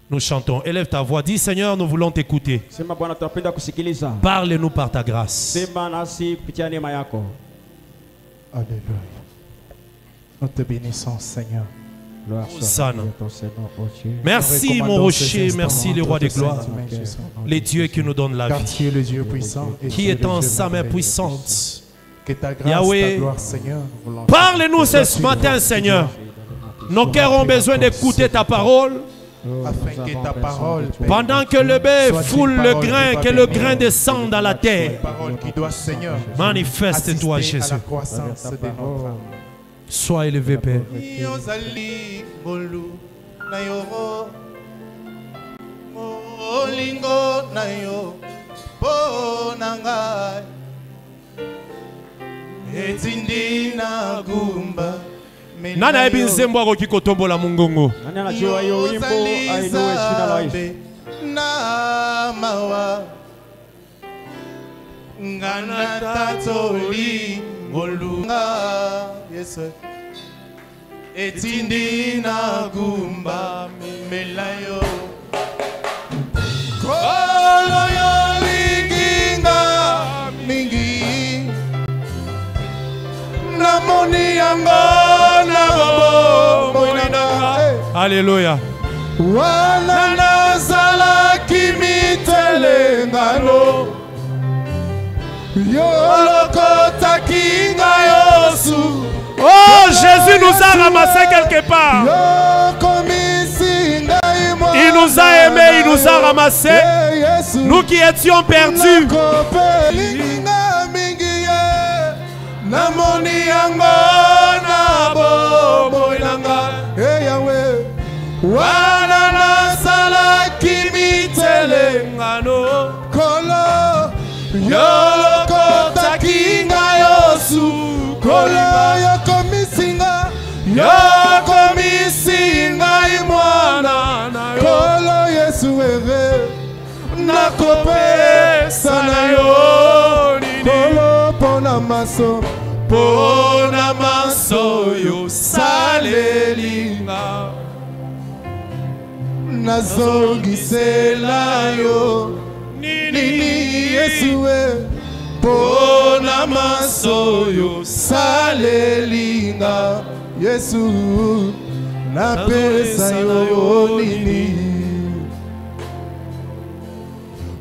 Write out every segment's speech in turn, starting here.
Nous chantons. Élève ta voix. Dis Seigneur, nous voulons t'écouter. Parle-nous par ta grâce. Alléluia. Nous te bénissons, Seigneur. Hosanna. Merci mon rocher, merci le roi des gloires. Les dieux qui nous donnent la vie. Tu es le Dieu puissant. Qui est en sa main puissante. Que ta grâce, Yahweh, ta gloire, Seigneur. parle-nous ce matin, Seigneur. Nos cœurs ont besoin d'écouter ta parole. Afin que ta parole, Père, Pendant que le bœuf soit foule une le parole grain, qui doit que le bénir. grain descende dans la terre. Une parole qui doit, Seigneur, Manifeste-toi, assister à Jésus. la croissance de notre âme. Sois élevé, Père. Yozali bolu na yo molingo na yo ponanga etindi na gumba Nana yebi nzembo akoki kotombola mungongo. na mawa ngana tatoli molunga yes etindi na gumba melayo kolo yo liginga mingi namoni yango na bobo Alléluia. wana nazalaki mitelengano yolokotaki ngai yosu. Oh, Jésus nous a ramassés quelque part. Il nous a aimés, il nous a ramassés. Nous qui étions perdus. Yokomisinga imwana na yo kolo Yesu ere nakopesa na yo kolo pona maso yo salelinga nazongisela yo nini Yesu pona maso yo salelinga Yesu napesa yo nini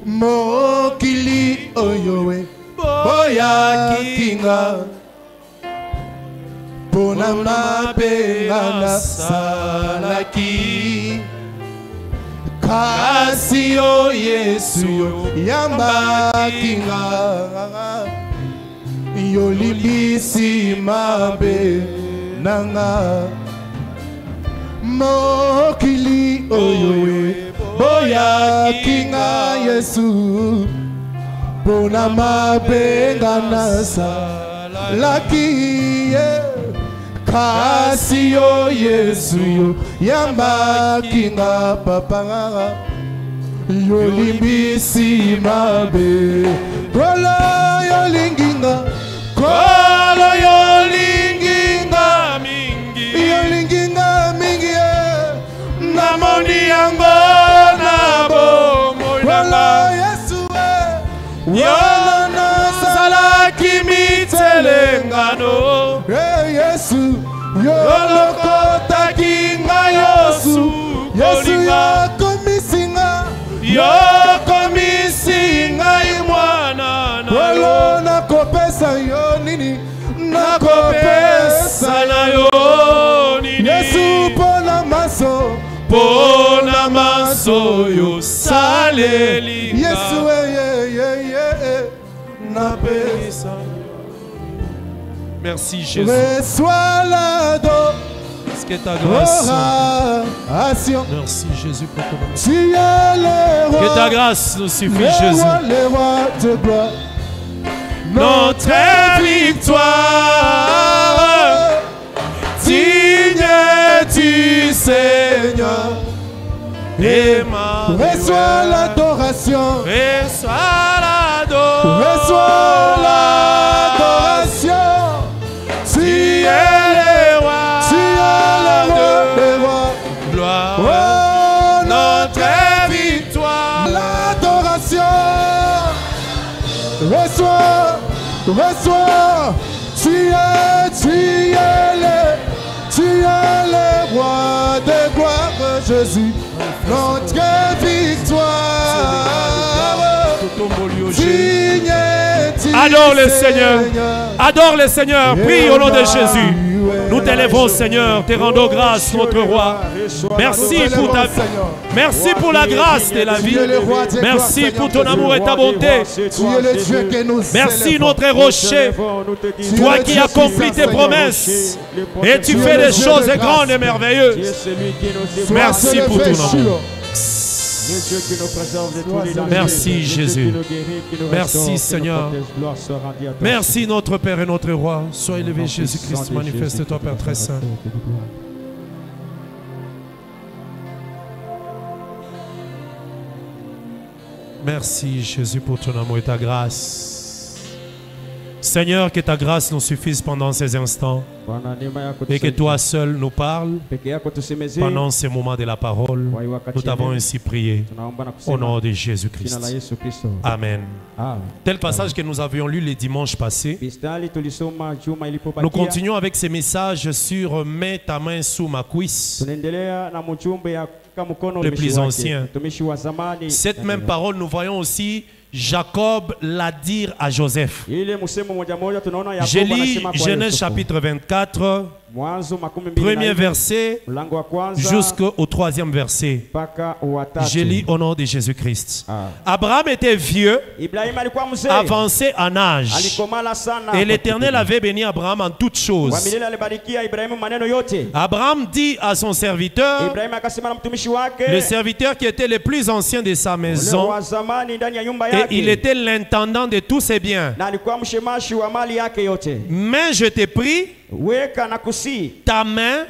mokili oyowe boya kinga pona mabenga nasalaki kasi yo Yesu yo yamba kinga yo libisi mabe nanga mokili oyowe boya kinga Yesu pona mabenga nasalaki kasi yo Yesu yo yamba kinga papa yo limbisi mabe kolo yo linginga kolo yo linginga mingi yo linginga mingi namoni yango na bomo kolo Yesu yo nasalaki mitelengano Yesu yolokotaki ngai yosu Yesu yokomisinga imwana na yo nakopesa yo nini nakopesa na yo nini Yesu pona maso yo salelinga Yesu napesa. Merci Jésus. Reçois la que ta grâce. Merci Jésus pour ton grâce. Que ta grâce nous suffit Jésus. Notre victoire, digne du Seigneur. Et reçois l'adoration. Reçois l'adoration. Tu es le roi. Tu es le roi des rois. Gloire. Oh, notre victoire. L'adoration. Reçois, reçois. Tu es le roi de gloire, Jésus. Notre victoire. Adore le Seigneur. Adore le Seigneur. Prie au nom de Jésus. Nous t'élèvons, Seigneur. Te rendons grâce, notre roi. Merci pour ta vie. Merci pour la grâce de la vie. Merci pour ton amour et ta bonté. Merci, notre rocher. Toi qui accomplis tes promesses. Et tu fais des choses grandes et merveilleuses. Merci pour ton amour. Merci Jésus. Merci Seigneur. Merci notre Père et notre Roi. Sois élevé Jésus-Christ. Manifeste-toi Père très saint. Merci Jésus pour ton amour et ta grâce. Seigneur, que ta grâce nous suffise pendant ces instants et que toi seul nous parles pendant ces moments de la parole. Nous t'avons ainsi prié au nom de Jésus-Christ. Amen. Tel passage que nous avions lu les dimanches passés. Nous continuons avec ces messages sur « Mets ta main sous ma cuisse ». Le plus ancien. Cette même parole, nous voyons aussi Jacob l'a dire à Joseph. J'ai lu Genèse chapitre 24, premier verset jusqu'au 3e verset. J'ai lu au nom de Jésus-Christ. Abraham était vieux, avancé en âge. Et l'Éternel avait béni Abraham en toutes choses. Abraham dit à son serviteur, le serviteur qui était le plus ancien de sa maison, et il était l'intendant de tous ses biens. Mais je t'ai pris ta main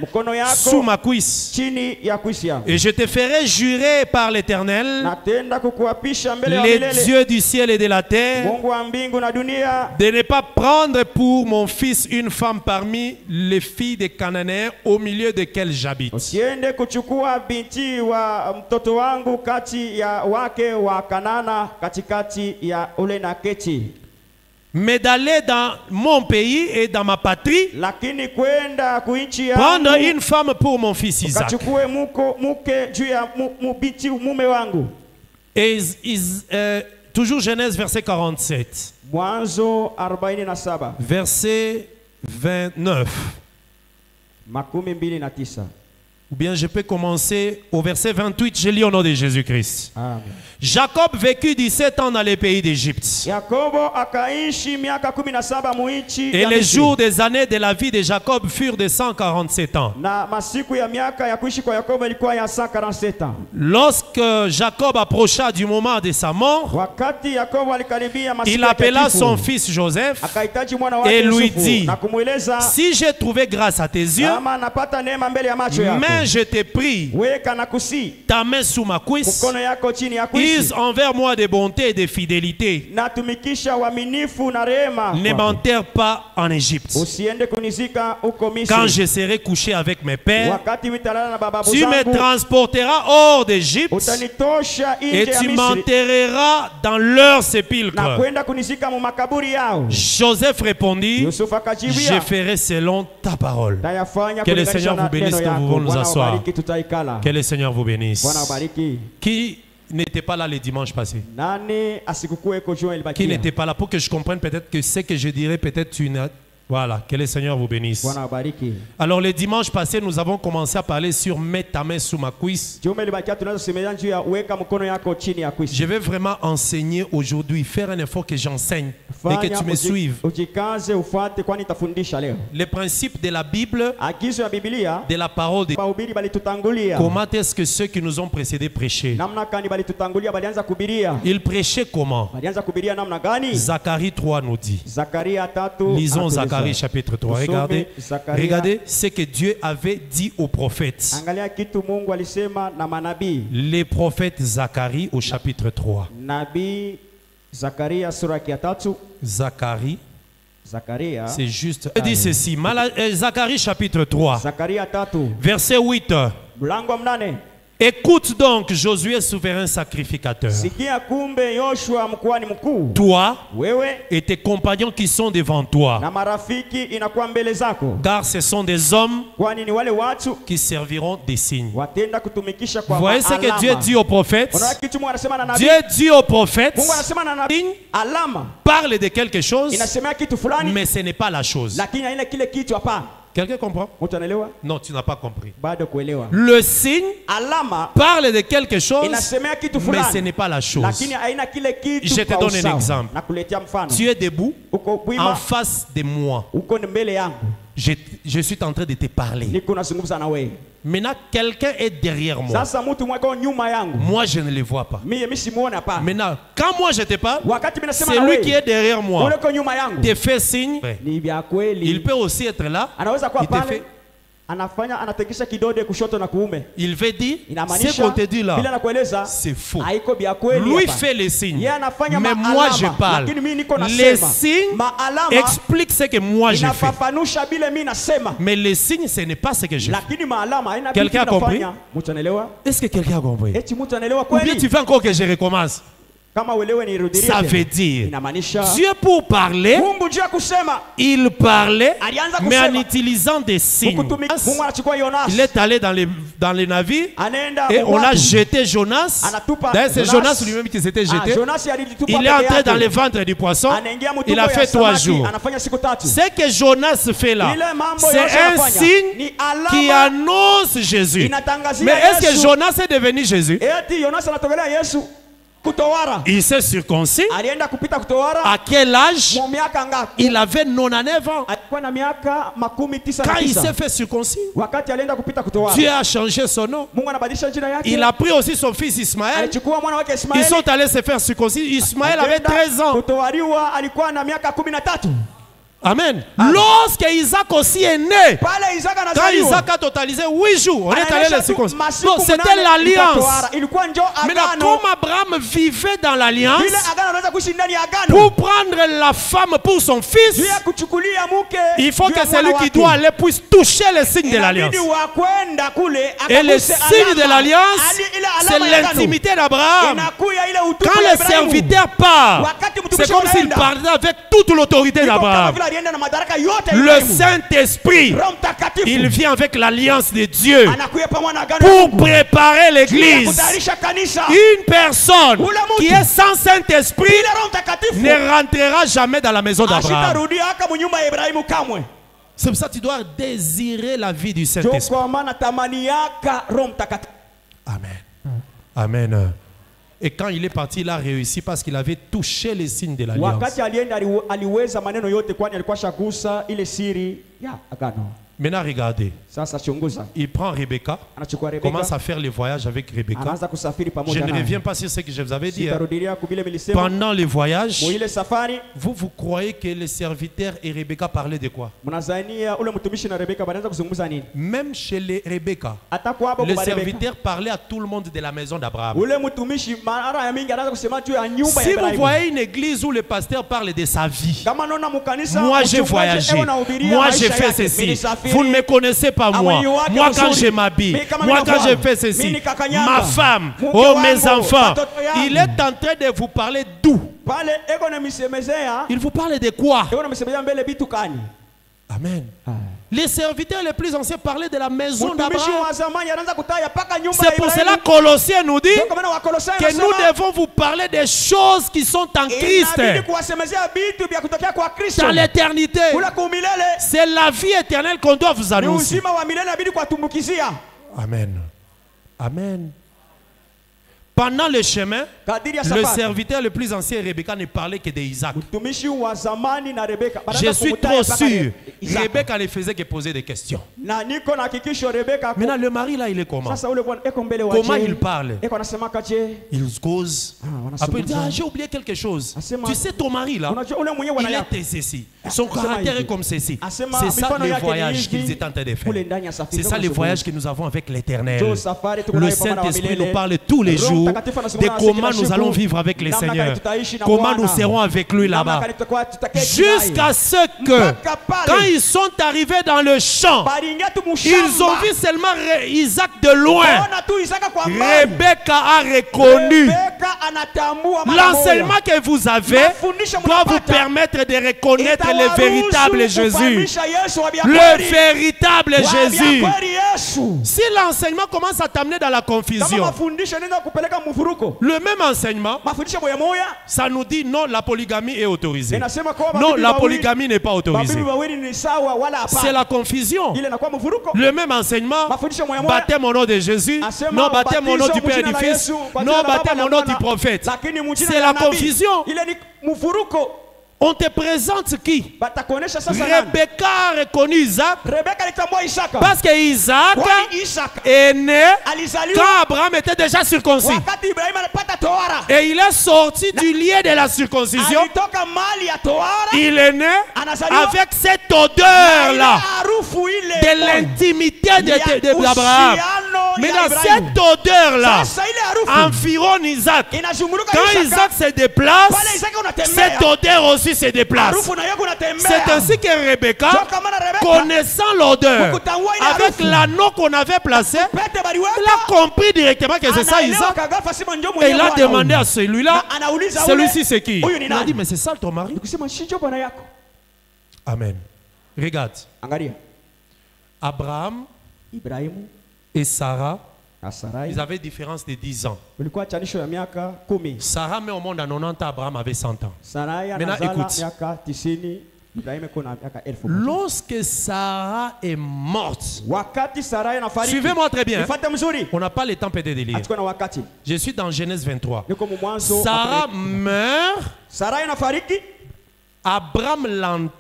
sous ma cuisse, et je te ferai jurer par l'Éternel, les dieux du ciel et de la terre, de ne pas prendre pour mon fils une femme parmi les filles des Cananéens au milieu desquelles j'habite. Mais d'aller dans mon pays et dans ma patrie, prendre une femme pour mon fils Isaac. Et toujours Genèse verset 47. Verset 29. Ou bien je peux commencer au verset 28, je lis au nom de Jésus-Christ. Jacob vécut 17 ans dans les pays d'Égypte. Et les jours des années de la vie de Jacob furent de 147 ans. Lorsque Jacob approcha du moment de sa mort, il appela son fils Joseph et lui dit, si j'ai trouvé grâce à tes yeux, mais je t'ai pris ta main sous ma cuisse, use envers moi de bonté et de fidélité. Ne m'enterre pas en Égypte. Quand je serai couché avec mes pères, tu me transporteras hors d'Égypte et tu m'enterreras dans leur sépulcre. Joseph répondit, je ferai selon ta parole. Que le Seigneur vous bénisse. Nous pouvons nous asseoir. Que le Seigneur vous bénisse. Qui n'était pas là les dimanches passés? Qui n'était pas là? Pour que je comprenne peut-être que ce que je dirais peut-être une... Voilà, que le Seigneur vous bénisse. Alors les dimanches passés, nous avons commencé à parler sur mettre ta main sous ma cuisse. Je vais vraiment enseigner aujourd'hui, faire un effort que j'enseigne et que tu me suives. Le principe de la Bible, de la parole de Dieu. Comment est-ce que ceux qui nous ont précédés prêchaient? Ils prêchaient comment? Zacharie 3 nous dit. Lisons Zacharie chapitre 3. Regardez, regardez ce que Dieu avait dit aux prophètes. Les prophètes Zacharie au chapitre 3. Zacharie. C'est juste. Il dit ceci. Zacharie chapitre 3. Verset 8. Écoute donc, Josué, souverain sacrificateur. Toi et tes compagnons qui sont devant toi. Car ce sont des hommes qui serviront des signes. Vous voyez ce que Dieu dit au prophète? Dieu dit au prophète, parle de quelque chose, mais ce n'est pas la chose. Quelqu'un comprend? Non, tu n'as pas compris. Le signe parle de quelque chose, mais ce n'est pas la chose. Je te donne un exemple. Tu es debout en face de moi. Je suis en train de te parler. Maintenant, quelqu'un est derrière moi. Moi, je ne le vois pas. Maintenant, quand moi je te parle, c'est lui qui est derrière moi. Te fait signe. Il peut aussi être là. Il te fait. Il veut dire, ce qu'on te dit là, c'est faux. Lui fait les signes, mais moi je parle. Les signes expliquent ce que moi je fais. Mais les signes, ce n'est pas ce que je fais. Quelqu'un a compris? Est-ce que quelqu'un a compris? Ou bien tu veux encore que je recommence? Ça veut dire, Dieu pour parler, il parlait, mais en utilisant des signes. Il est allé dans les navires et on a jeté Jonas. D'ailleurs, c'est Jonas lui-même qui s'était jeté. Il est entré dans le ventre du poisson. Il a fait 3 jours. Ce que Jonas fait là, c'est un signe qui annonce Jésus. Mais est-ce que Jonas est devenu Jésus? Il s'est circoncis. À quel âge? Il avait 99 ans. Quand il s'est fait circoncis, Dieu a changé son nom. Il a pris aussi son fils Ismaël. Ils sont allés se faire circoncis. Ismaël avait 13 ans. Amen. Lorsque Isaac aussi est né, quand Isaac a totalisé 8 jours, on est allé le circoncire. Donc c'était l'alliance. Maintenant, comme Abraham vivait dans l'alliance, pour prendre la femme pour son fils, il faut que celui qui doit aller puisse toucher le signe de l'alliance. Et le signe de l'alliance, c'est l'intimité d'Abraham. Quand le serviteur part, c'est comme s'il parlait avec toute l'autorité d'Abraham. Le Saint-Esprit, il vient avec l'alliance de Dieu pour préparer l'église. Une personne qui est sans Saint-Esprit ne rentrera jamais dans la maison d'Abraham. C'est pour ça que tu dois désirer la vie du Saint-Esprit. Amen. Amen. Et quand il est parti, il a réussi parce qu'il avait touché les signes de l'alliance. Maintenant, regardez. Il prend Rebecca, commence à faire les voyages avec Rebecca. Je ne reviens pas sur ce que je vous avais dit. Pendant les voyages, vous croyez que les serviteurs et Rebecca parlaient de quoi? Même chez les Rebecca, les serviteurs parlaient à tout le monde de la maison d'Abraham. Si vous voyez une église où le pasteur parle de sa vie, moi j'ai voyagé, moi j'ai fait ceci, vous ne me connaissez pas moi. Moi quand je m'habille, moi quand je fais ceci, ma femme, oh mes enfants, il est en train de vous parler d'où? Il vous parle de quoi? Amen. Les serviteurs les plus anciens parlaient de la maison d'Abraham. C'est pour cela que Colossiens nous dit que nous devons vous parler des choses qui sont en Christ. Dans l'éternité. C'est la vie éternelle qu'on doit vous annoncer. Amen. Amen. Pendant le chemin, le serviteur le plus ancien, Rebecca, ne parlait que d'Isaac. Je suis trop sûr. Rebecca ne faisait que poser des questions. Maintenant, le mari là, il est comment? Comment il parle? Il cause. Après, il dit, ah, j'ai oublié quelque chose. Tu sais, ton mari là, il était ceci. Son caractère est comme ceci. C'est ça les voyages qu'ils étaient en train de faire. C'est ça les voyages que nous avons avec l'Éternel. Le Saint-Esprit nous parle tous les jours de comment nous allons vivre avec le Seigneur, comment nous serons avec lui là-bas. Jusqu'à ce que, quand ils sont arrivés dans le champ, ils ont vu seulement Isaac de loin. Rebecca a reconnu. L'enseignement que vous avez doit vous permettre de reconnaître le véritable Jésus. Le véritable Jésus. Si l'enseignement commence à t'amener dans la confusion, le même enseignement, ça nous dit non, la polygamie est autorisée. Non, la polygamie n'est pas autorisée. C'est la confusion. Le même enseignement, baptême au nom de Jésus, non, baptême au nom du Père et du Fils, non, baptême au nom du prophète. C'est la confusion. On te présente qui? Rebecca a reconnu Isaac parce que Isaac est né quand Abraham était déjà circoncis. Et il est sorti du lieu de la circoncision. Il est né avec cette odeur-là de l'intimité d'Abraham. Mais dans cette odeur-là, environ Isaac. Quand Isaac se déplace, cette odeur aussi se déplace. C'est ainsi que Rebecca, connaissant l'odeur, avec l'anneau qu'on avait placé, il a compris directement que c'est ça Isaac. Et il a demandé à celui-là, celui-ci c'est qui? Il a dit, mais c'est ça ton mari? Amen. Regarde. Abraham et Sarah, ils avaient une différence de 10 ans. Sarah met au monde à 90 ans, Abraham avait 100 ans. Maintenant écoute. Lorsque Sarah est morte, suivez-moi très bien, on n'a pas le temps peut-être de lire. Je suis dans Genèse 23. Sarah meurt, Abraham l'enterre.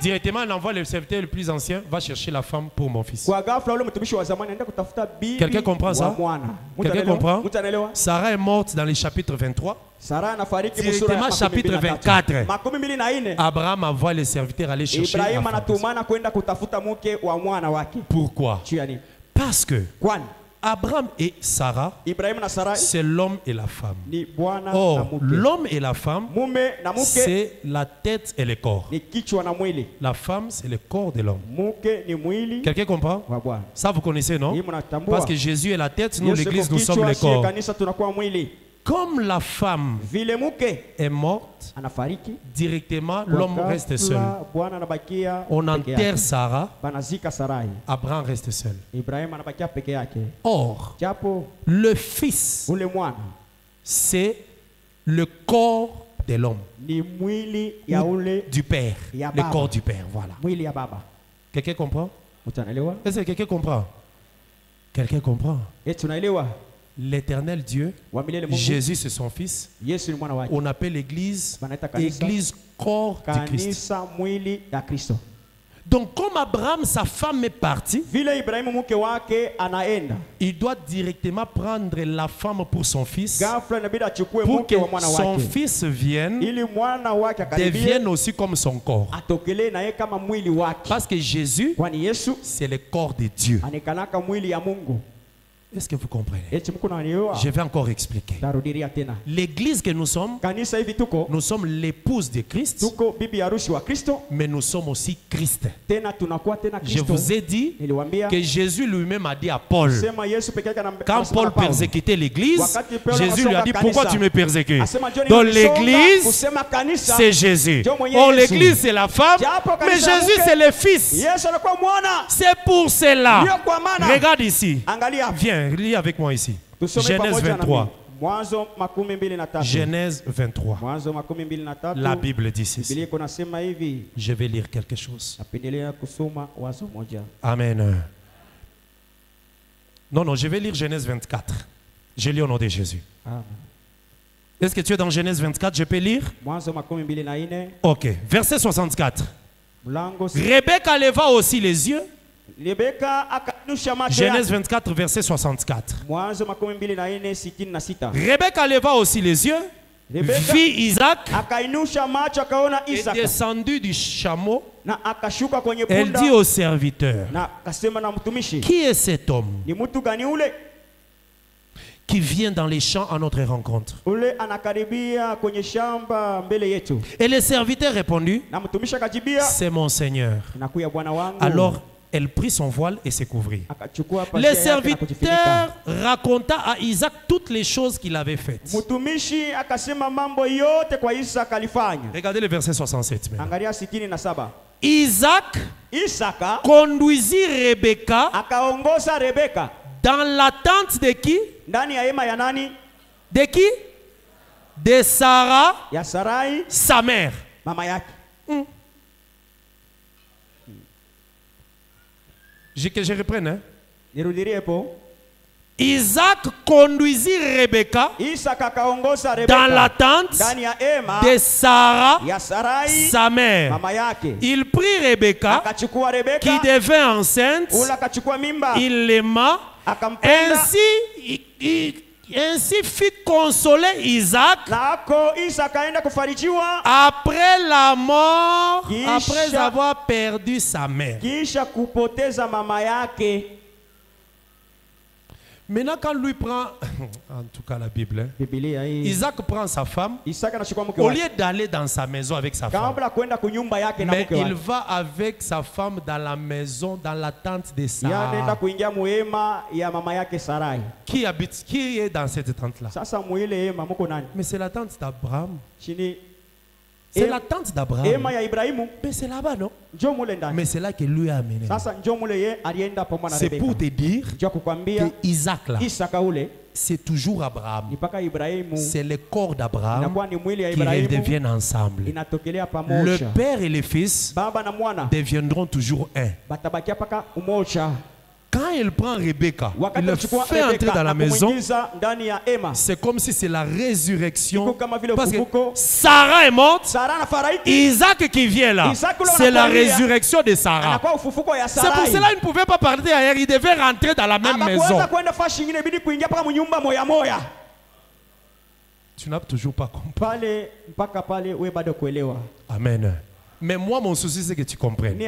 Directement, il envoie le serviteur le plus ancien, va chercher la femme pour mon fils. Quelqu'un comprend ça? Quelqu'un comprend? Sarah est morte dans le chapitre 23. Directement, chapitre 24. Abraham envoie le serviteur aller chercher la femme. Pourquoi? Parce que Abraham et Sarah, c'est l'homme et la femme. Or, l'homme et la femme, c'est la tête et le corps. La femme, c'est le corps de l'homme. Quelqu'un comprend? Ça, vous connaissez, non? Parce que Jésus est la tête, nous, l'église, nous sommes le corps. Comme la femme est morte, directement l'homme reste seul. On enterre Sarah, Abraham reste seul. Or, le fils, c'est le corps de l'homme, du père, le corps du père. Voilà. Quelqu'un comprend? Est-ce que quelqu'un comprend? Quelqu'un comprend? L'Éternel Dieu, Jésus c'est son fils. On appelle l'église, église corps du Christ. Donc comme Abraham, sa femme est partie, il doit directement prendre la femme pour son fils, pour que son fils vienne, devienne aussi comme son corps. Parce que Jésus, c'est le corps de Dieu. Est-ce que vous comprenez? Je vais encore expliquer. L'église que nous sommes l'épouse de Christ, mais nous sommes aussi Christ. Je vous ai dit que Jésus lui-même a dit à Paul, quand Paul persécutait l'église, Jésus lui a dit, pourquoi tu me persécutes? Donc l'église, c'est Jésus. Or l'église, c'est la femme, mais Jésus, c'est le fils. C'est pour cela. Regarde ici. Viens. Lis avec moi ici. Genèse 23. Genèse 23. La Bible dit ceci. Je vais lire quelque chose. Amen. Non, je vais lire Genèse 24. Je lis au nom de Jésus. Est-ce que tu es dans Genèse 24? Je peux lire? Ok. Verset 64. Rebecca leva aussi les yeux. Genèse 24, verset 64. Rebecca leva aussi les yeux, vit Isaac, est descendu du chameau. Elle dit au serviteur, qui est cet homme? qui vient dans les champs à notre rencontre. Et le serviteur répondit, c'est mon Seigneur. Alors elle prit son voile et se couvrit. Le serviteur raconta à Isaac toutes les choses qu'il avait faites. Regardez le verset 67. Isaac conduisit Rebecca dans la tente de qui? De qui? De Sarah, sa mère. Je reprends. Hein? Isaac conduisit Rebecca dans la tente de Sarah, sa mère. Il prit Rebecca qui devint enceinte. Il l'aima. Ainsi fit consoler Isaac après la mort, après avoir perdu sa mère. Maintenant, quand lui prend, en tout cas la Bible, hein, Isaac prend sa femme, au lieu d'aller dans sa maison avec sa femme, mais il va avec sa femme dans la maison, dans la tente de Sarah. Qui habite, qui est dans cette tente-là? Mais c'est la tente d'Abraham. C'est la tente d'Abraham. Mais c'est là-bas, non? Mais c'est là que lui a amené. C'est pour te dire que Isaac là, c'est toujours Abraham. C'est le corps d'Abraham qui redeviennent ensemble. Le père et le fils deviendront toujours un. Quand il prend Rebecca, il le fait entrer dans la maison. C'est comme si c'est la résurrection. Parce que Sarah est morte. Isaac qui vient là, c'est la résurrection de Sarah. C'est pour cela qu'il ne pouvait pas partir ailleurs. Il devait rentrer dans la même maison. Tu n'as toujours pas compris. Amen. Mais moi, mon souci, c'est que tu comprennes.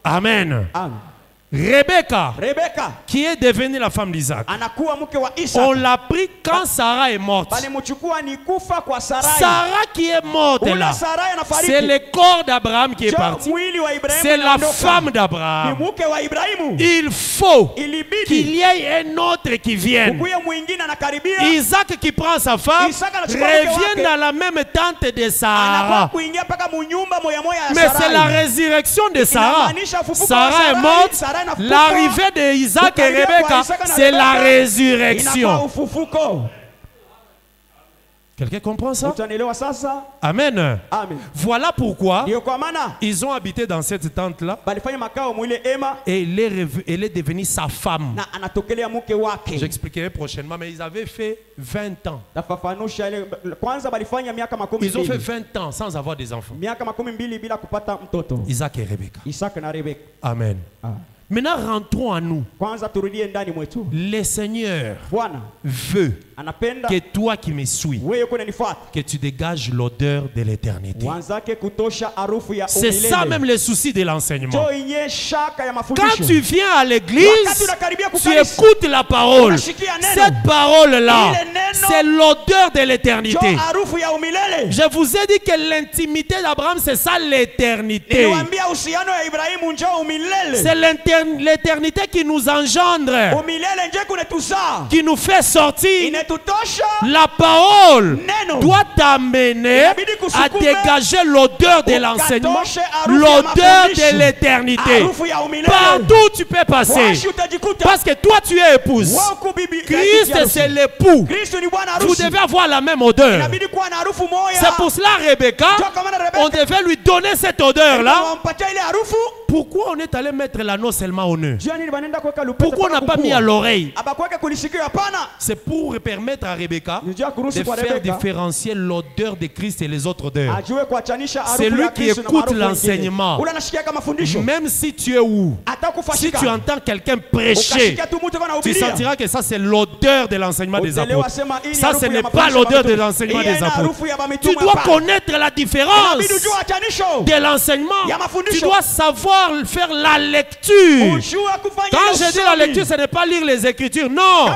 Amen. Rebecca, qui est devenue la femme d'Isaac, on l'a pris quand Sarah est morte. Sarah qui est morte là, c'est le corps d'Abraham qui est parti. C'est la femme d'Abraham. Il faut qu'il y ait un autre qui vienne. Isaac qui prend sa femme revient dans la même tente de Sarah. Mais c'est la résurrection de Sarah. Sarah est morte. L'arrivée de Isaac et Rebecca, c'est la résurrection. Quelqu'un comprend ça? Amen. Voilà pourquoi ils ont habité dans cette tente-là et elle est devenue sa femme. J'expliquerai prochainement, mais ils avaient fait 20 ans. Ils ont fait 20 ans sans avoir des enfants. Isaac et Rebecca. Amen. Maintenant, rentrons à nous. Le Seigneur veut que toi qui me suis, que tu dégages l'odeur de l'éternité. C'est ça même le souci de l'enseignement. Quand tu viens à l'église, tu écoutes la parole. Cette parole-là, c'est l'odeur de l'éternité. Je vous ai dit que l'intimité d'Abraham, c'est ça l'éternité. C'est l'éternité qui nous engendre, qui nous fait sortir. La parole doit t'amener à dégager l'odeur de l'enseignement, l'odeur de l'éternité. Partout où tu peux passer. Parce que toi tu es épouse. Christ c'est l'époux. Vous devez avoir la même odeur. C'est pour cela Rebecca, on devait lui donner cette odeur-là. Pourquoi on est allé mettre l'anneau seulement au nœud? Pourquoi on n'a pas mis à l'oreille? C'est pour permettre à Rebecca de faire différencier l'odeur de Christ et les autres odeurs. C'est lui qui écoute l'enseignement. Même si tu es où, si tu entends quelqu'un prêcher, tu sentiras que ça c'est l'odeur de l'enseignement des apôtres. Ça ce n'est pas l'odeur de l'enseignement des apôtres. Tu dois connaître la différence de l'enseignement. Tu dois savoir savoir faire la lecture. Quand je dis la lecture, ce n'est pas lire les Écritures, non.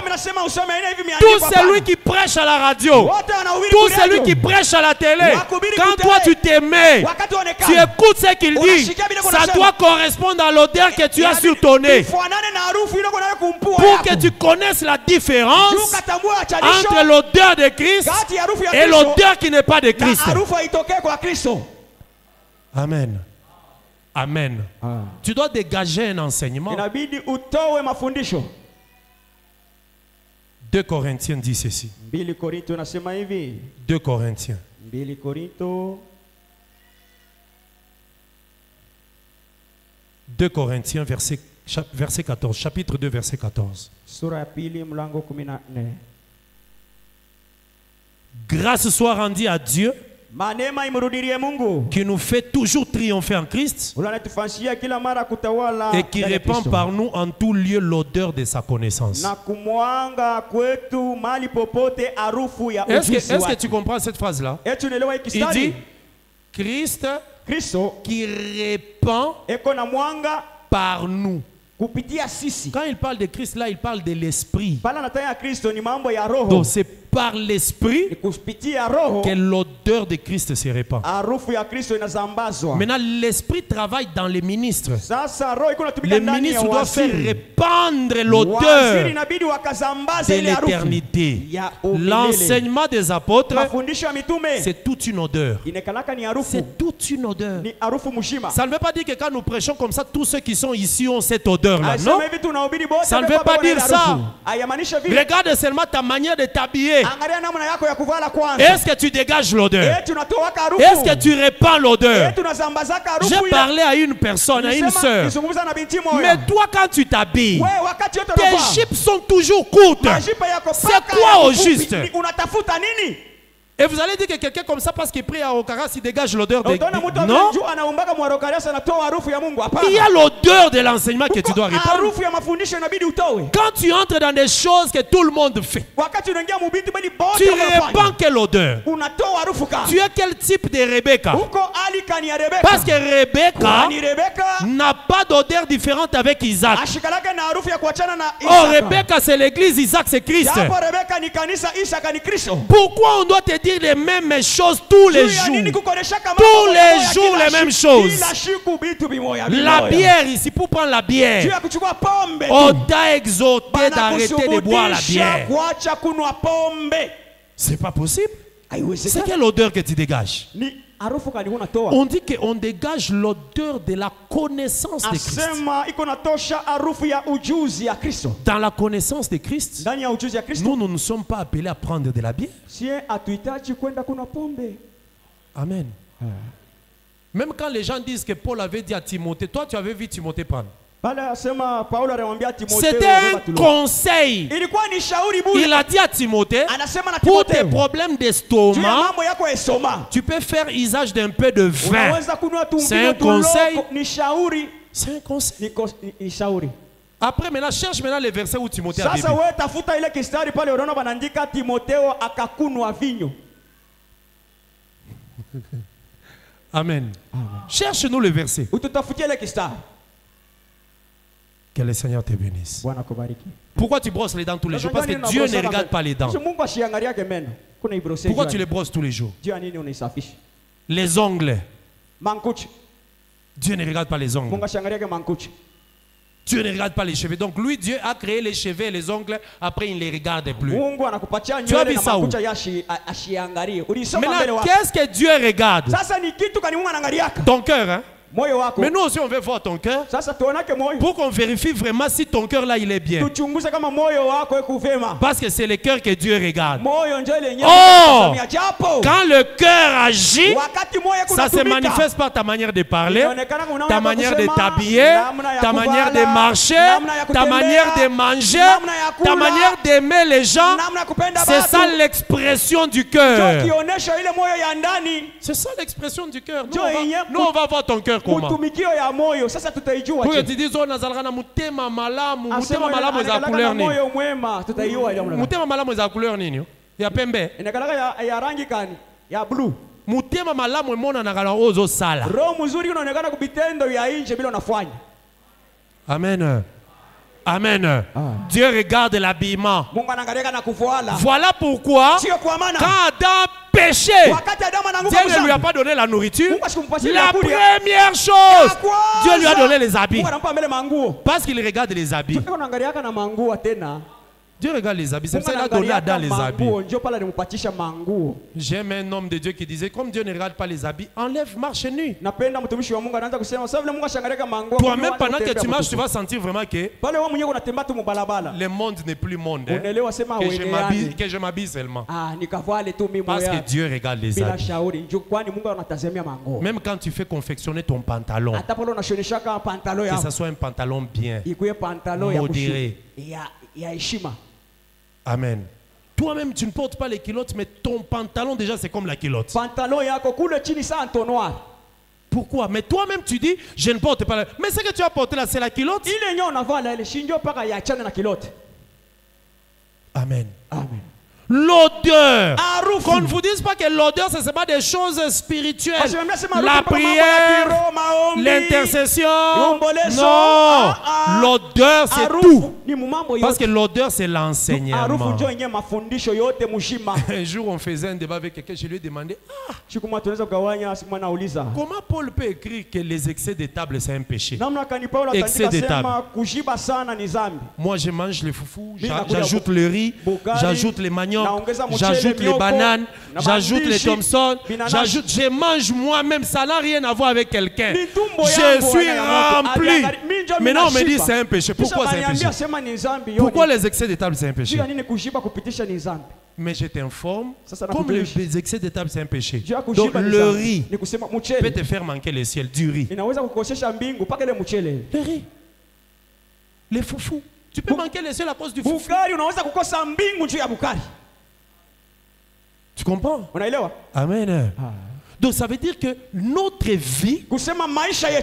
Tout celui qui prêche à la radio, tout celui qui prêche à la télé, quand toi tu t'aimais, tu écoutes ce qu'il dit, ça doit correspondre à l'odeur que tu as sur ton nez. Pour que tu connaisses la différence entre l'odeur de Christ et l'odeur qui n'est pas de Christ. Amen. Amen. Tu dois dégager un enseignement. 2 Corinthiens dit ceci. 2 Corinthiens. 2 Corinthiens, verset 14. Chapitre 2, verset 14. Grâce soit rendue à Dieu qui nous fait toujours triompher en Christ et qui répand par nous en tout lieu l'odeur de sa connaissance. Est-ce que tu comprends cette phrase-là? Il dit Christ qui répand par nous. Quand il parle de Christ, là, il parle de l'esprit. Donc c'est par l'esprit que l'odeur de Christ se répand. Maintenant, l'esprit travaille dans les ministres. Les ministres doivent faire répandre l'odeur de l'éternité. L'enseignement des apôtres, c'est toute une odeur. C'est toute une odeur. Ça ne veut pas dire que quand nous prêchons comme ça, tous ceux qui sont ici ont cette odeur-là. Non, ça ne veut pas dire ça. Regarde seulement ta manière de t'habiller. Est-ce que tu dégages l'odeur? Est-ce que tu répands l'odeur? J'ai parlé à une personne, à une sœur. Mais toi, quand tu t'habilles, tes jupes sont toujours courtes. C'est quoi au juste? Et vous allez dire que quelqu'un comme ça, parce qu'il prie à Okaras, il dégage l'odeur de... Non. Il y a l'odeur de l'enseignement que tu dois répandre. Quand tu entres dans des choses que tout le monde fait, tu répands quelle odeur? Tu es quel type de Rebecca? Parce que Rebecca n'a pas d'odeur différente avec Isaac. Oh, Rebecca c'est l'église, Isaac c'est Christ. Pourquoi on doit te dire les mêmes choses tous les jours? Tous les jours les mêmes choses. La bière ici, pour prendre la bière, on t'a exhorté d'arrêter de boire la bière. C'est pas possible. C'est quelle odeur que tu dégages? On dit qu'on dégage l'odeur de la connaissance de Christ. Dans la connaissance de Christ, nous ne sommes pas appelés à prendre de la bière. Amen. Même quand les gens disent que Paul avait dit à Timothée, toi tu avais vu Timothée prendre. C'était un conseil. Il a dit à Timothée, pour tes problèmes d'estomac, tu peux faire usage d'un peu de vin. C'est un conseil. C'est un conseil. Après, maintenant, cherche maintenant les versets où Timothée a vécu. Amen. Cherche-nous le verset. Que le Seigneur te bénisse. Pourquoi tu brosses les dents tous les jours? Parce que Dieu ne regarde pas les dents. Pourquoi tu les brosses tous les jours? Les ongles. Dieu ne regarde pas les ongles. Dieu ne regarde pas les cheveux. Donc lui, Dieu a créé les cheveux et les ongles. Après, il ne les regarde plus. Tu as vu ça où? Maintenant, qu'est-ce que Dieu regarde? Ton cœur, hein? Mais nous aussi on veut voir ton cœur pour qu'on vérifie vraiment si ton cœur là il est bien. Parce que c'est le cœur que Dieu regarde. Oh, quand le cœur agit, ça se manifeste par ta manière de parler, ta manière de t'habiller, ta manière de marcher, ta manière de manger, ta manière d'aimer les gens. C'est ça l'expression du cœur. C'est ça l'expression du cœur. Nous on va voir ton cœur. Comment? Pour que tu dises oh nazalaka mutema malamu, mutema malamu za couleur nini? Mutema malamu za couleur nini? Ya pembe. Ya rangi kani? Ya blue. mutema malamu emona na kala ozo sala. Roho mzuri unaonekana kubitendo ya nje bila unafanya. Amen. Amen. Dieu regarde l'habillement. Voilà pourquoi quand Adam péchait, Dieu ne lui a pas donné la nourriture. La première chose, Dieu lui a donné les habits. Parce qu'il regarde les habits. Dieu regarde les habits. C'est pour ça qu'il a donné à Adam les habits. J'aime un homme de Dieu qui disait, comme Dieu ne regarde pas les habits, enlève, marche nu. Toi-même, pendant que tu marches, tu vas sentir vraiment que le monde n'est plus monde. Hein, que je m'habille seulement. Parce que Dieu regarde les habits. Même quand tu fais confectionner ton pantalon, que ce soit un pantalon bien, modéré. Amen. Toi-même, tu ne portes pas les culottes, mais ton pantalon déjà c'est comme la culotte. Pourquoi? Mais toi-même tu dis, je ne porte pas la... Mais ce que tu as porté là, c'est la culotte. Amen. Amen. L'odeur. Qu'on ne vous dise pas que l'odeur, ce n'est pas des choses spirituelles. La prière, l'intercession. Non. L'odeur, c'est tout. Parce que l'odeur, c'est l'enseignement. Un jour, on faisait un débat avec quelqu'un. Je lui ai demandé, comment Paul peut écrire que les excès de table, c'est un péché? Excès de table. Moi, je mange les foufous, j'ajoute le riz, j'ajoute les maniocs, j'ajoute les bananes, j'ajoute les Thompson, je mange moi-même, ça n'a rien à voir avec quelqu'un. Je suis rempli. Maintenant on me dit c'est un péché. Pourquoi c'est un péché? Pourquoi les excès de table c'est un péché? Mais je t'informe, comme les excès de table c'est un péché. Donc le riz peut te faire manquer le ciel, du riz. Le riz, les foufous. Tu peux manquer le ciel à cause du foufou. Tu comprends? Amen. Donc ça veut dire que notre vie,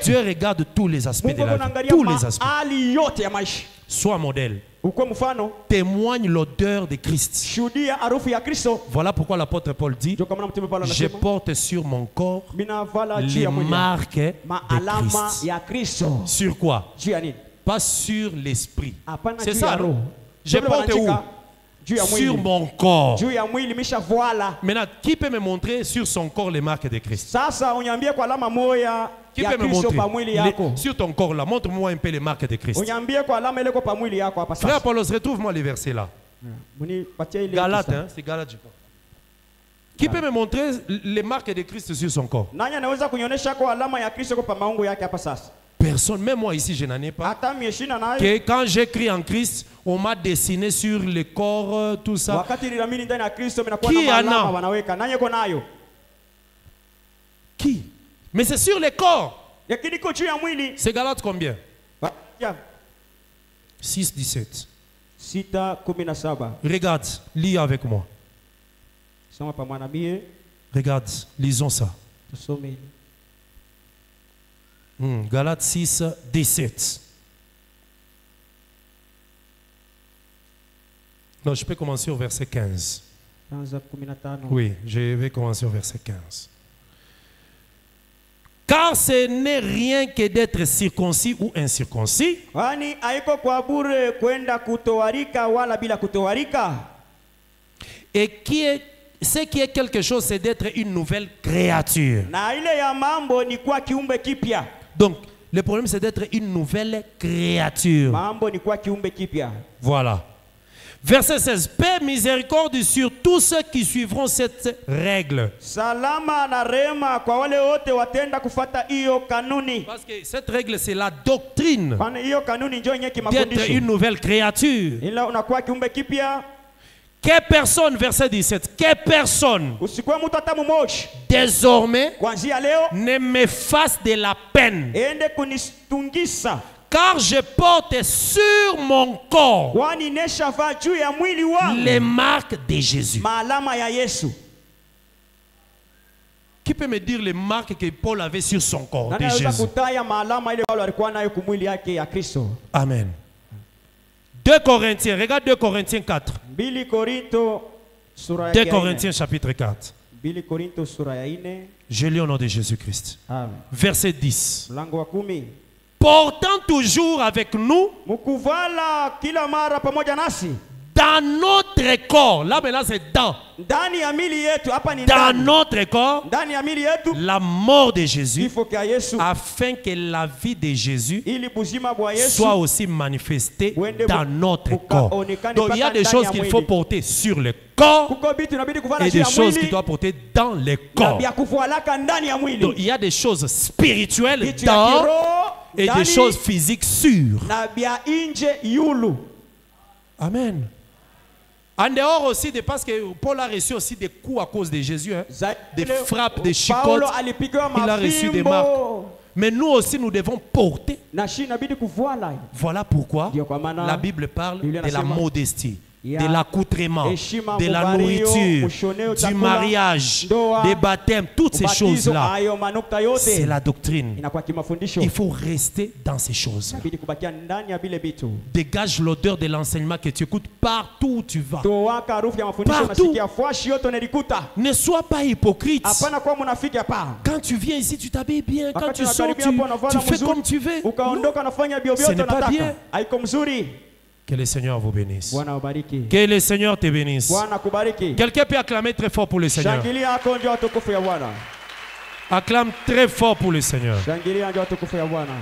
Dieu regarde tous les aspects de la vie. Tous les aspects. Sois modèle. Témoigne l'odeur de Christ. Voilà pourquoi l'apôtre Paul dit, je porte sur mon corps les marques de Christ. Sur quoi? Pas sur l'esprit. C'est ça. Je porte où? Sur mon corps. Maintenant, qui peut me montrer sur son corps les marques de Christ? Qui peut me montrer sur ton corps là? Montre-moi un peu les marques de Christ. Frère Paulos, retrouve-moi les versets là. Galates, hein? C'est Galates, je crois. Qui peut me montrer les marques de Christ sur son corps? Personne, même moi ici, je n'en ai pas. Que quand j'écris en Christ, on m'a dessiné sur le corps, tout ça. Qui en a? Qui? Mais c'est sur le corps. C'est Galates combien? 6:17. Regarde, lis avec moi. Regarde, lisons ça. Galates 6:17. Non, je peux commencer au verset 15. Oui, je vais commencer au verset 15. Car ce n'est rien que d'être circoncis ou incirconcis. Et ce qui est quelque chose, c'est d'être une nouvelle créature. Donc, le problème, c'est d'être une nouvelle créature. Voilà. Verset 16. Paix, miséricorde sur tous ceux qui suivront cette règle. Parce que cette règle, c'est la doctrine d'être une nouvelle créature. Que personne, verset 17, que personne désormais ne me fasse de la peine, car je porte sur mon corps les marques de Jésus. Qui peut me dire les marques que Paul avait sur son corps de Jésus? Amen. 2 Corinthiens, regarde 2 Corinthiens 4. 2 Corinthiens chapitre 4. Je lis au nom de Jésus-Christ. Amen. Verset 10. Mlango wa 10. Portant toujours avec nous Mkuvala kila mara pamoja nasi dans notre corps. Là maintenant c'est dans. ndani ya mili yetu, hapa ni Dans ndani. notre corps, Ndani ya mili yetu la mort de Jésus, kifo kia Yesu, afin que la vie de Jésus ili buzima bwa Yesu soit aussi manifestée Buende dans notre corps. bukaonekane Donc il y a mpaka des ndani choses ya qu'il mwili. faut porter sur le corps kuko bitu inabidi kuvala et juu des ya choses mwili qu'il doit porter dans le na corps. vya kufualaka ndani ya mwili. Donc il y a des choses spirituelles Vitu ya dans kiroho et des ndani choses physiques sur. na vya nje yulu. Amen. En dehors aussi de parce que Paul a reçu aussi des coups à cause de Jésus, hein, des frappes, des chicottes. Paulo alipigiwa Il a reçu des marques. mafimbo. Mais nous aussi nous devons porter. Na shi inabidi kuvuala. Voilà pourquoi Ndio kwa maana la Bible parle Biblia de la inasema, modestie, ya de l'accoutrement, heshima, de la mubario, nourriture, mushoneo, du chakula, mariage, ndoa, des baptêmes, toutes ces ubatizo, choses-là. hayo manukta yote C'est la doctrine. inakuwa kimafundisho. Il faut rester dans ces choses. Inabidi kubakia ndani ya bile bitu. Dégage l'odeur de l'enseignement que tu écoutes partout où tu vas. Toaka harufu ya mafundisho Partout. unasikia, fwashi yote unalikuta. Ne sois pas hypocrite. Hapana kuwa munafiki hapa. Quand tu viens ici, tu t'habilles bien. Quand Wakati tu sors, unakaribia hapo tu unavala fais mzuri, comme tu veux. ukaondoka nafanya bio Ce vyote n'est pas unataka. bien. Haiko mzuri. Que le Seigneur vous bénisse. Bwana ubariki. Que le Seigneur te bénisse. Bwana kubariki. Quelqu'un peut acclamer très fort pour le Seigneur. Shangilia hapo ndio watukufu ya Bwana. Acclame très fort pour le Seigneur. Shangilia ndio watukufu ya Bwana.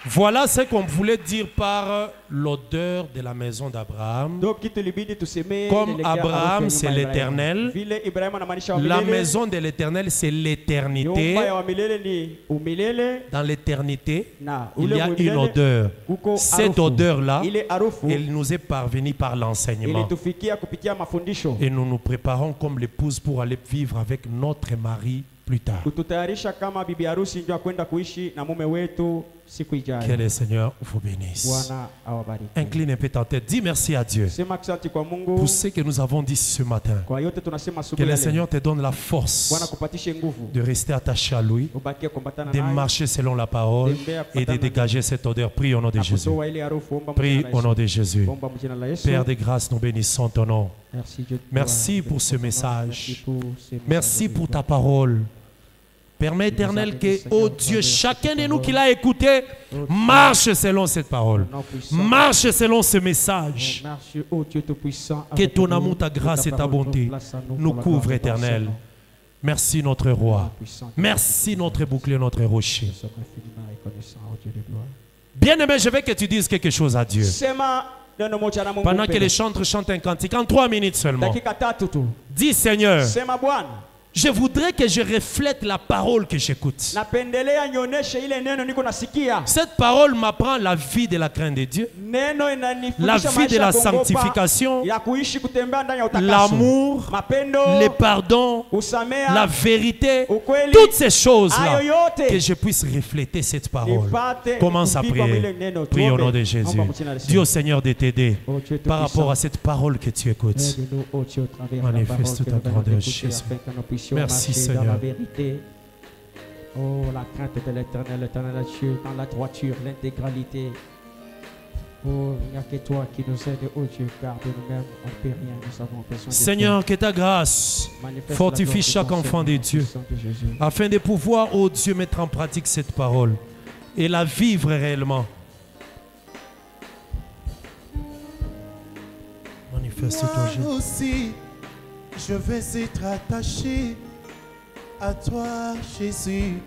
Voilà ce qu'on voulait dire par l'odeur de la maison d'Abraham. Donc kitu libidi tuseme Comme lelekea Abraham, harufu ya c'est nyumba ya l'Éternel. Ibrahimu. Vile Ibrahimu anamaanisha wa La milele. maison de l'Éternel, c'est l'éternité. Nyumba ya wa milele ni umilele. Dans l'éternité, Na il ule y a umilele, une odeur. kuko Cette harufu. odeur-là, Ile harufu elle nous est parvenue par l'enseignement. ilitufikia kupitia mafundisho. Et nous nous préparons comme l'épouse pour aller vivre avec notre mari plus tard. Kututayarisha kama bibi harusi ndio kwenda kuishi na mume wetu siku Que ijayo. le Seigneur vous bénisse. Bwana awabariki. Incline un peu ta tête. Dis merci à Dieu Sema asante kwa Mungu pour ce que nous avons dit ce matin. kwa yote tunasema Que asubuhi le ya leo. Seigneur te donne la force Bwana kupatishe nguvu. de rester attaché à lui, Ubakie kuambatana de naye. marcher selon la parole et de dégager cette odeur. Prie au nom de Na Jésus. kutoa ile harufu, omba Prie mjina la au nom Yesu. de Jésus. Omba mjina la Yesu. Père de grâce, nous bénissons ton nom. Merci Dieu de Merci toi. pour ce Merci message. pour ce Merci message pour de ta toi. parole. Permets éternel que, oh Dieu, chacun de nous qui l'a écouté, marche selon cette parole. Marche selon ce message. Merci, oh Dieu Tout-Puissant. Que avec ton nous, amour, ta grâce et ta parole, bonté ton place à nous pour la couvrent, gloire de ton éternel. Seigneur. Merci notre roi. Puissant, Merci notre bouclier, notre rocher. nous sommes infiniment reconnaissants, oh Dieu de gloire. Bien-aimé, je veux que tu dises quelque chose à Dieu. Sema neno moja na Mungu Pendant que mpendwa. les chantres chantent un cantique, en 3 minutes seulement. Dakika tatu tu. Dis Seigneur, Sema Bwana, je voudrais que je reflète la parole que j'écoute. napendelea nionyeshe ile neno niko nasikia. Cette parole m'apprend la vie de la crainte de Dieu, Neno la inanifundisha vie de maisha la ya kuogopa, sanctification, ya kuishi kutembea ndani ya utakaso. l'amour, Mapendo, le pardon, kusamea, la vérité, ukweli, toutes ces choses-là, hayo yote. que je puisse refléter cette parole. Nipate Commence à kuvikwa prier. mwile neno. Prie au Tuombe. nom de Jésus. Omba mjina la Yesu. Dis au Seigneur de t'aider Oh Dieu par rapport Tout-Puissant. à cette parole que tu écoutes. Aide-nous, oh Dieu, au travers de la Manifeste parole que ta nous venons grandeur, d'écouter, Jésus. afin que nous puissions Merci, marcher Seigneur. dans la vérité. Oh, la crainte de l'éternel, l'éternel est Dieu, dans la droiture, l'intégralité. Oh, il n'y a que toi qui nous aide, oh Dieu, car de nous-mêmes, on ne peut rien, nous avons besoin de Seigneur, que ta grâce toi. Manifeste fortifie la gloire de chaque ton enfant de Seigneur, Dieu, au nom de Jésus. afin de pouvoir, ô Dieu, mettre en pratique cette parole et la vivre réellement. Manifeste-toi, Moi Jésus. aussi, je vais être attaché à toi, Jésus,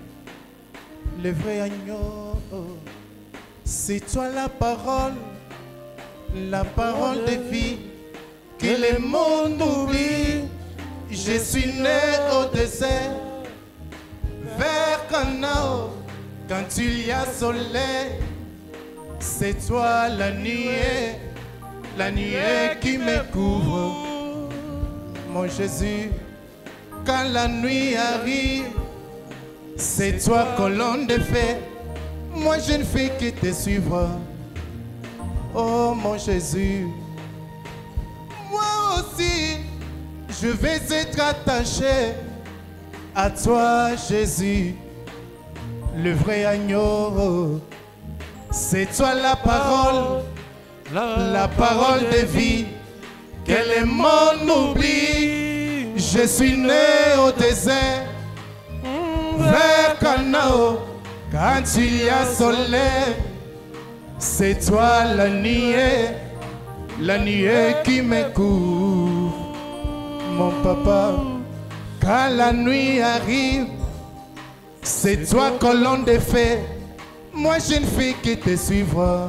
le vrai agneau. C'est toi la parole de vie, que le monde oublie. Je suis né au désert, vers Canaan, quand il y a soleil. C'est toi la nuée qui me couvre. Mon Jésus, quand la nuit arrive, c'est toi colonne de feu. Moi je ne fais que te suivre. Oh mon Jésus, moi aussi, je vais être attaché à toi, Jésus, le vrai agneau. C'est toi la parole de vie, que le monde oublie. Je suis né au désert, vers Canaan, quand il y a soleil. C'est toi la nuée qui me couvre, mon papa. Quand la nuit arrive, c'est toi colonne de feu, moi jeune fille qui te suivra.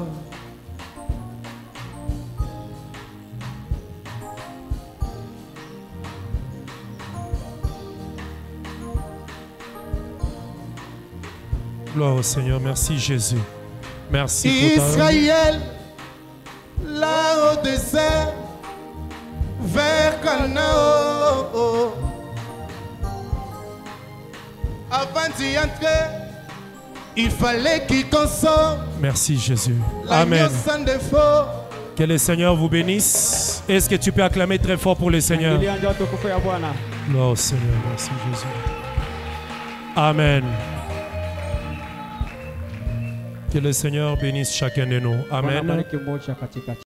Gloire au Seigneur, merci Jésus. Merci pour ta... Israël, là au désert, vers Canaan. Avant d'y entrer, il fallait qu'il consomme. Merci Jésus. Amen. Que le Seigneur vous bénisse. Est-ce que tu peux acclamer très fort pour le Seigneur? Gloire au Seigneur, merci Jésus. Amen. Que le Seigneur bénisse chacun de nous. Amen.